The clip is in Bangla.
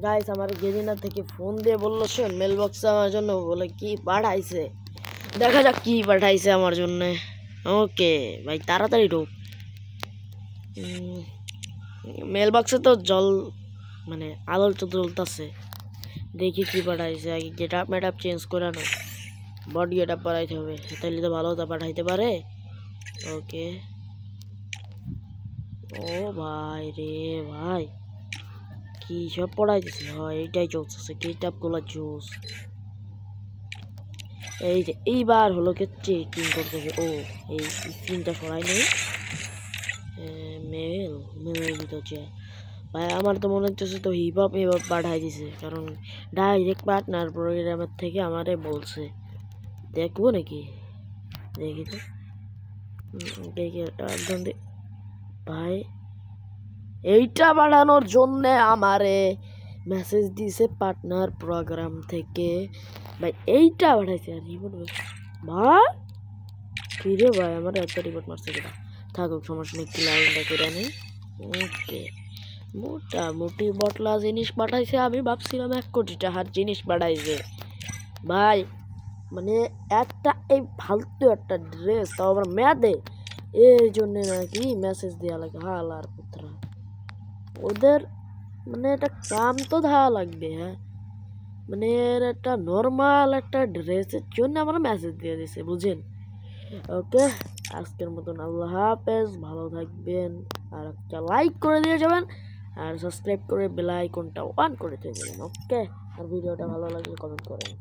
গাইস আমার গেরিনা থেকে ফোন দিয়ে বললো শোন মেল বক্সে আমার জন্য বলে কি পাঠাইছে, দেখা যাক কি পাঠাইছে আমার জন্য। ওকে ভাই তাড়াতাড়ি ঢোক। মেল বক্সে তো জল মানে আলোর তো জ্বলতেছে, দেখি কি পাঠাইছে। আগে গেট আপ মেট আপ চেঞ্জ করে আনো, বডি গেট আপ বাড়াইতে হবে, তাহলে তো ভালো তা পাঠাইতে পারে। ওকে ও ভাই রে ভাই কি সব পড়াইতেছে, হয় এইটাই চলতেছে গেট আপ গুলা জোস। এই যে এইবার হলো কে চেকিং করতেছে। ও এই স্ক্রিনটা সরাই নেই, মেল মেলের ভিতর যে ভাই আমার তো মনে হচ্ছে তো হিপ হপ পাঠাই দিছে, কারণ ডাইরেক্ট পার্টনার প্রোগ্রামের থেকে আমারে বলছে। দেখবো নাকি, দেখি তো দেখি একদম ভাই এইটা বাড়ানোর জন্য আমারে মেসেজ দিছে পার্টনার প্রোগ্রাম থেকে। ভাই এইটা বাড়াইছে আর রিপোর্ট ভাই কি রে ভাই আমার এত রিপোর্ট মারছে কেটা, থাকুক সমস্যা নেই, একটু লাইনটা করে নেই। ওকে মোটামুটি বটলা জিনিস পাঠাইছে, আমি ভাবছিলাম 1 কোটি টাকার জিনিস পাঠাইছে ভাই। মানে একটা এই ফালতু একটা ড্রেস, তাও আবার মেয়াদে, এই জন্য নাকি মেসেজ দেওয়া লাগে। হালার পুত্রা ওদের মানে একটা কাম তো ধারা লাগবে। হ্যাঁ মানে এর একটা নর্মাল একটা ড্রেসের জন্য আমার মেসেজ দিয়ে দিছে, বুঝেন। ওকে আজকের মতন আল্লাহ হাফেজ, ভালো থাকবেন, আর একটা লাইক করে দিয়ে যাবেন, আর সাবস্ক্রাইব করে বেল আইকনটা অন করে দিয়ে যাবেন। ওকে আর ভিডিওটা ভালো লাগলে কমেন্ট করেন।